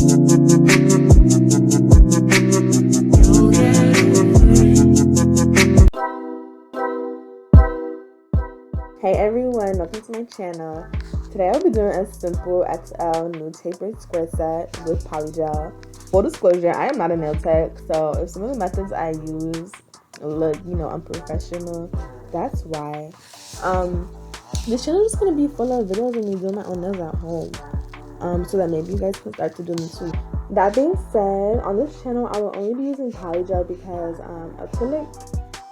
Hey everyone, welcome to my channel. Today I'll be doing a simple XL nude tapered square set with polygel. Full disclosure, I am not a nail tech, so if some of the methods I use look, unprofessional, that's why. This channel is going to be full of videos of me doing my own nails at home, so that maybe you guys can start to do them too. That being said, on this channel I will only be using polygel because acrylic,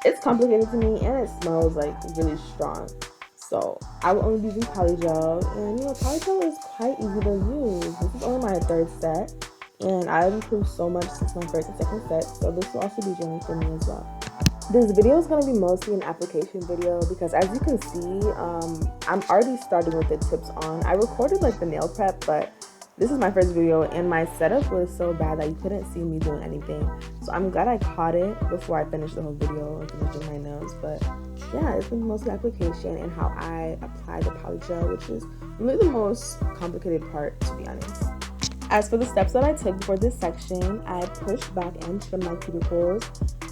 it's complicated to me and it smells like really strong. So I will only be using polygel, and polygel is quite easy to use. This is only my third set, and I've improved so much since my first and second set, so this will also be journey for me as well. This video is going to be mostly an application video because, as you can see, I'm already starting with the tips on. I recorded like the nail prep, but this is my first video and my setup was so bad that you couldn't see me doing anything. So I'm glad I caught it before I finished the whole video and finished doing my nails. But yeah, it's been mostly application and how I apply the polygel, which is really the most complicated part, to be honest. As for the steps that I took for this section, I pushed back and trimmed my cuticles.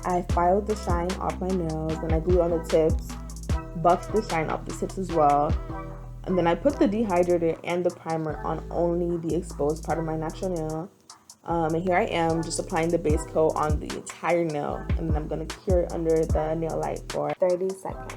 I filed the shine off my nails, and I glued on the tips, buffed the shine off the tips as well. And then I put the dehydrator and the primer on only the exposed part of my natural nail. And here I am just applying the base coat on the entire nail. And then I'm going to cure it under the nail light for 30 seconds.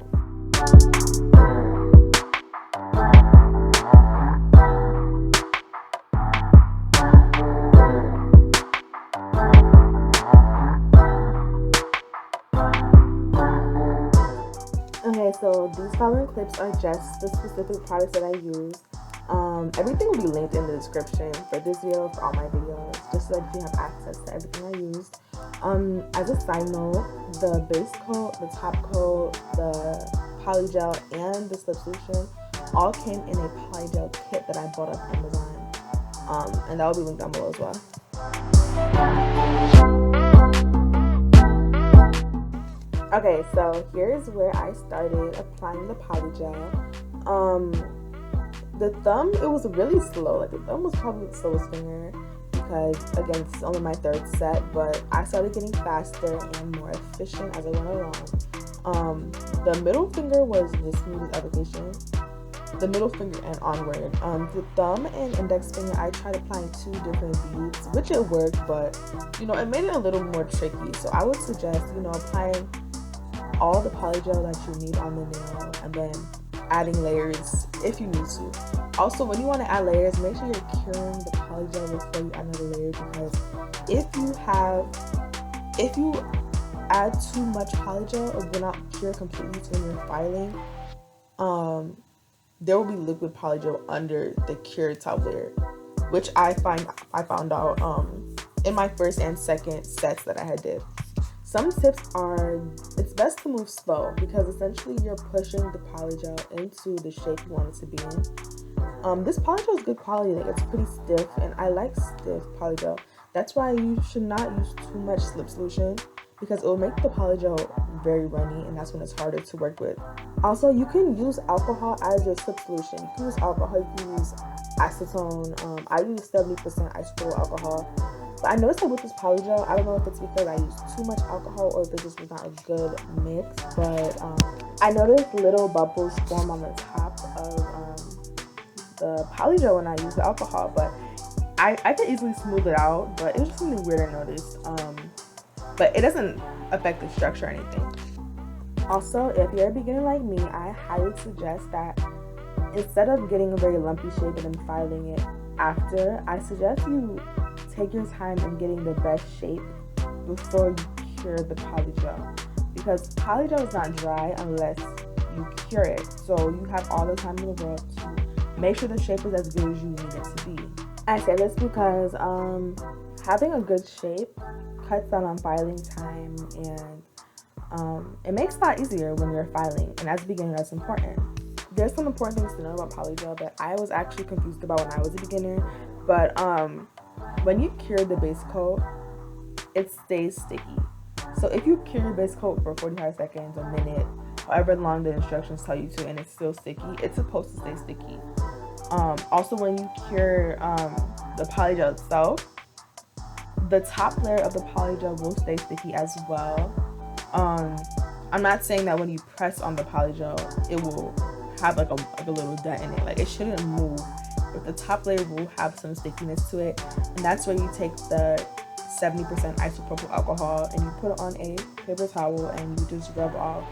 Okay, so these following clips are just the specific products that I use. Everything will be linked in the description for this video, for all my videos, just so that you have access to everything I used. As a side note, the base coat, the top coat, the polygel, and the slip solution all came in a polygel kit that I bought off Amazon, and that will be linked down below as well. Okay, so here's where I started applying the polygel. The thumb, it was really slow. Like, the thumb was probably the slowest finger because, again, this is only my third set, but I started getting faster and more efficient as I went along. The middle finger was the smoothest application. The middle finger and onward. The thumb and index finger, I tried applying 2 different beads, which it worked, but, it made it a little more tricky. So I would suggest, applying all the polygel that you need on the nail and then adding layers if you need to. Also, when you want to add layers, make sure you're curing the polygel before you add another layer, because if you add too much polygel, it will not cure completely. So when you're filing, there will be liquid polygel under the cured top layer, which I found out in my first and second sets that I had did. Some tips are, it's best to move slow because essentially you're pushing the polygel into the shape you want it to be in. This polygel is good quality, like it's pretty stiff, and I like stiff polygel. That's why you should not use too much slip solution because it will make the polygel very runny, and that's when it's harder to work with. Also, you can use alcohol as your slip solution. You can use alcohol, you can use acetone. I use 70% isopropyl alcohol. But I noticed that with this polygel, I don't know if it's because I used too much alcohol or if it just was not a good mix, but I noticed little bubbles form on the top of the polygel when I use the alcohol, but I could easily smooth it out, but it was just something weird I noticed. But it doesn't affect the structure or anything. Also, if you're a beginner like me, I highly suggest that instead of getting a very lumpy shape and then filing it after, I suggest you take your time in getting the best shape before you cure the polygel, because polygel is not dry unless you cure it. So you have all the time in the world to make sure the shape is as good as you need it to be. I say this because having a good shape cuts down on filing time, and it makes it a lot easier when you're filing, and as a beginner that's important. There's some important things to know about polygel that I was actually confused about when I was a beginner, but when you cure the base coat, it stays sticky. So if you cure your base coat for 45 seconds, a minute, however long the instructions tell you to, and it's still sticky, it's supposed to stay sticky. Also, when you cure the polygel itself, The top layer of the polygel will stay sticky as well. I'm not saying that when you press on the polygel, it will have like a little dent in it. Like, it shouldn't move, but the top layer will have some stickiness to it, and that's where you take the 70% isopropyl alcohol and you put it on a paper towel and you just rub off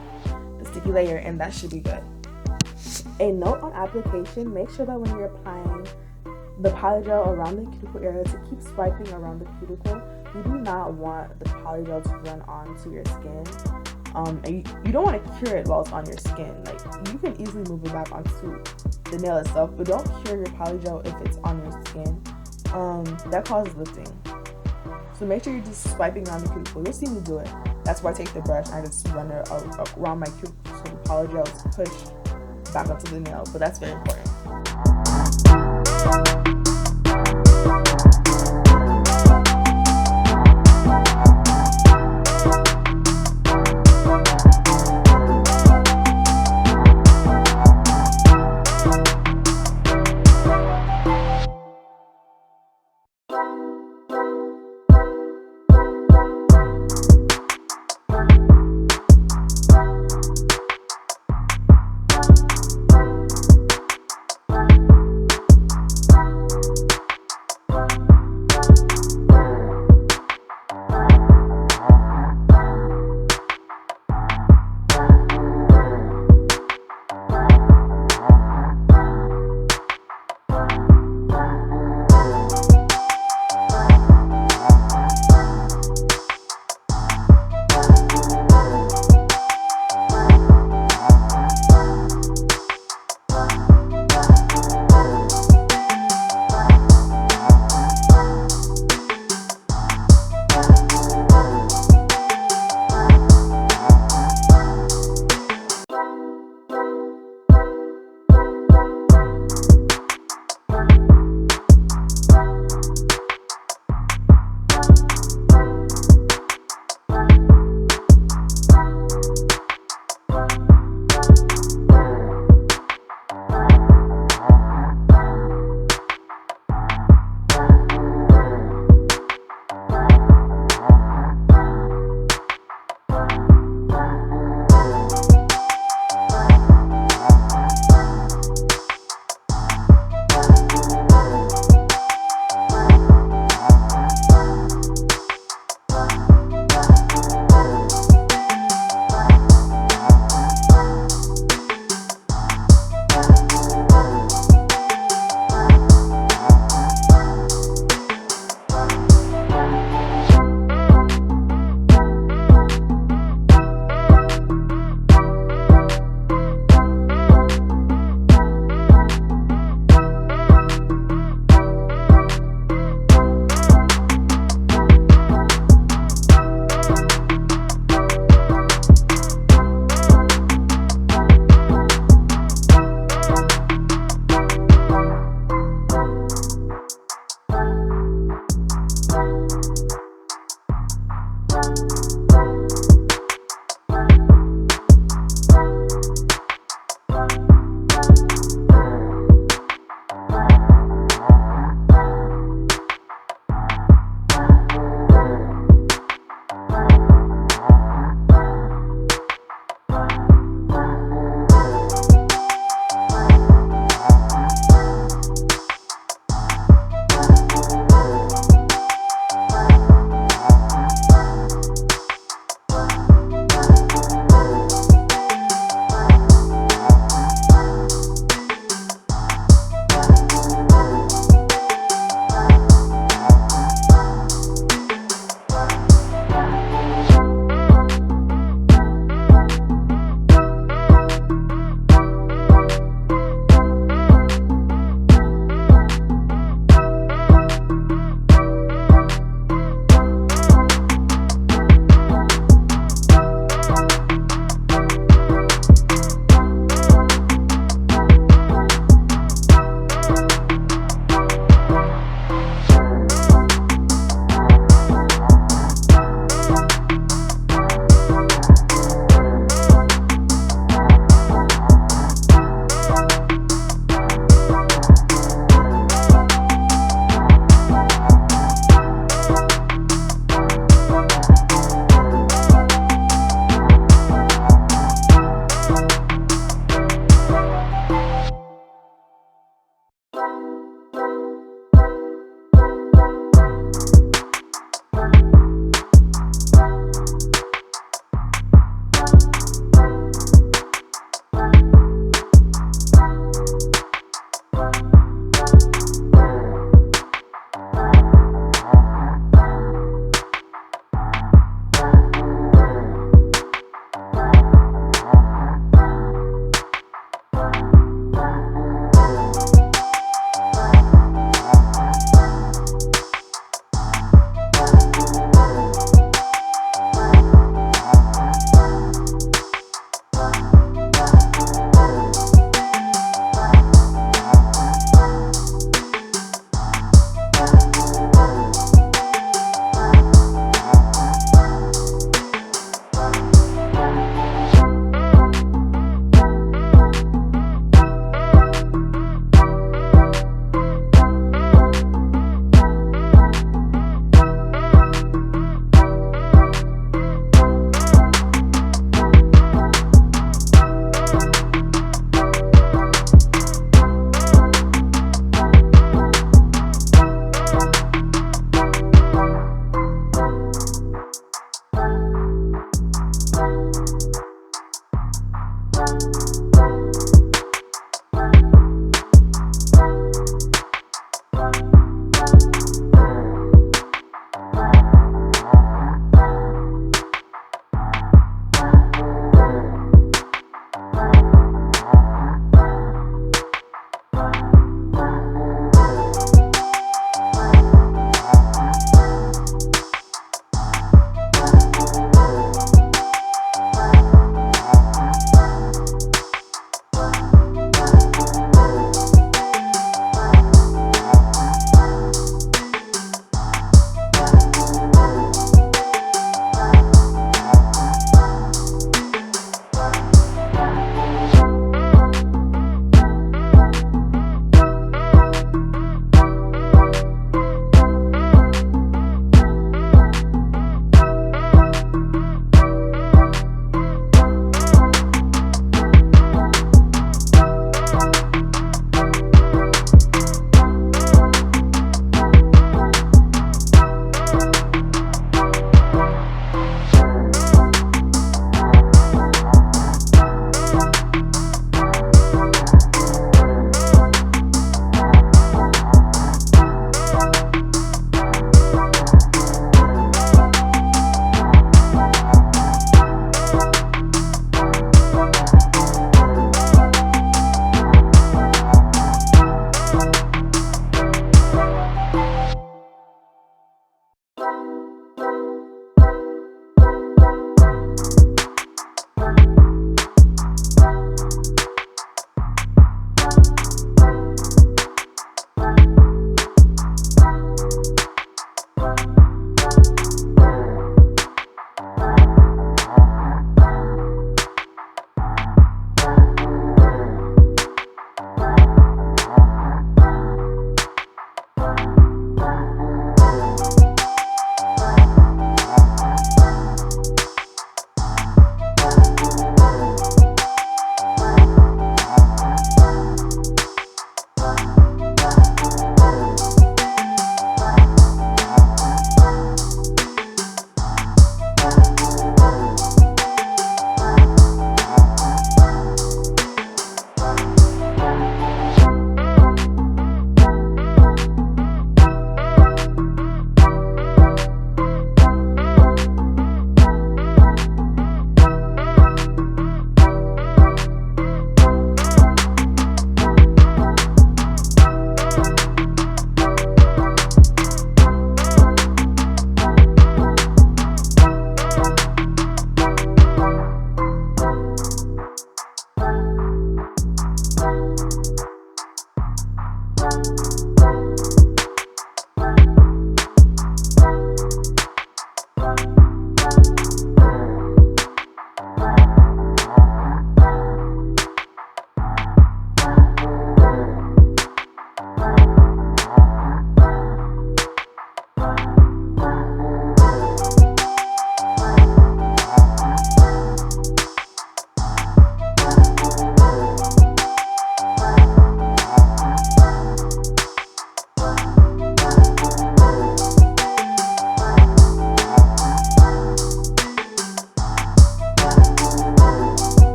the sticky layer, and that should be good. A note on application: make sure that when you're applying the polygel around the cuticle area, to keep swiping around the cuticle. You do not want the polygel to run onto your skin. And you don't want to cure it while it's on your skin. Like, you can easily move it back onto the nail itself, but don't cure your polygel if it's on your skin. That causes lifting. So make sure you're just swiping around the cuticle. You'll see me do it. That's why I take the brush and I just run it around my cuticle so the polygel is pushed back onto the nail. But that's very important.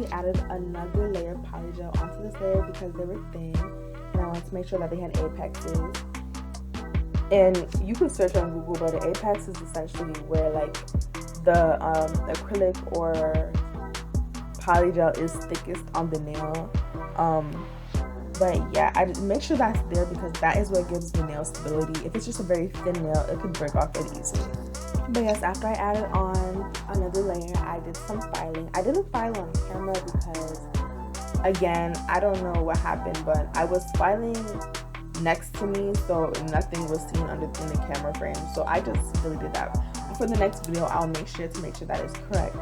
actually added another layer of polygel onto this layer because they were thin, and I wanted to make sure that they had apexes. And you can search on Google, but the apex is essentially where like the acrylic or polygel is thickest on the nail. But yeah, I just make sure that's there because that is what gives the nail stability. If it's just a very thin nail, it could break off really easily. But yes, after I added on another layer, I did some filing. I didn't file on camera because, again, I don't know what happened, but I was filing next to me, so nothing was seen in the camera frame. So I just really did that. But for the next video, I'll make sure that is correct.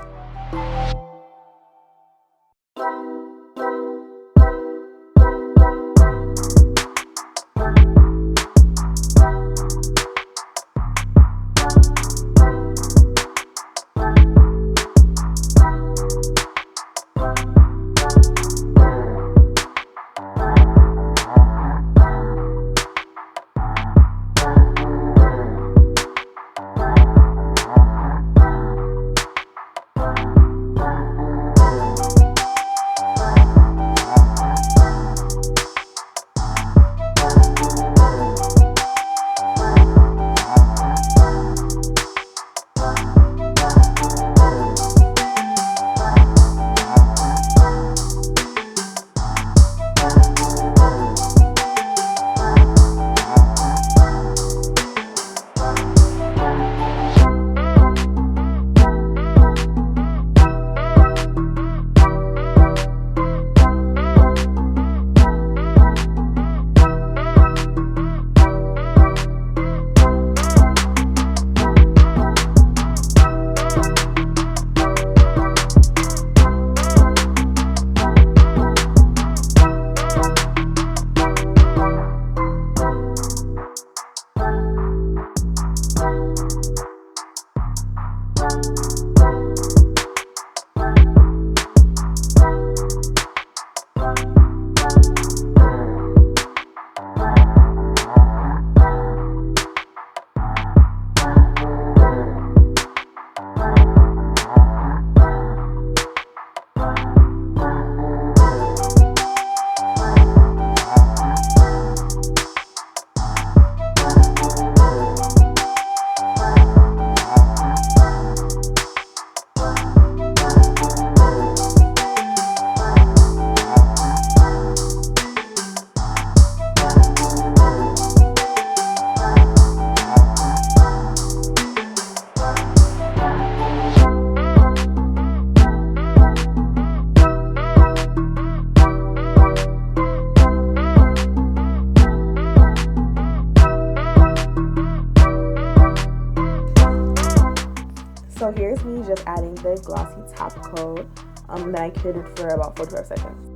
So here's me just adding the glossy top coat that I cured it for about 45 seconds.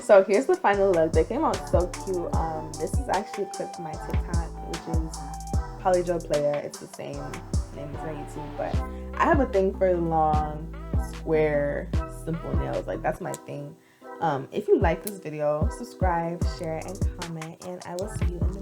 So here's the final look. They came out so cute. This is actually a clip from my TikTok, which is Polygel Player. It's the same name as my YouTube, but I have a thing for long, square, simple nails. Like, that's my thing. If you like this video, subscribe, share, and comment, and I will see you in the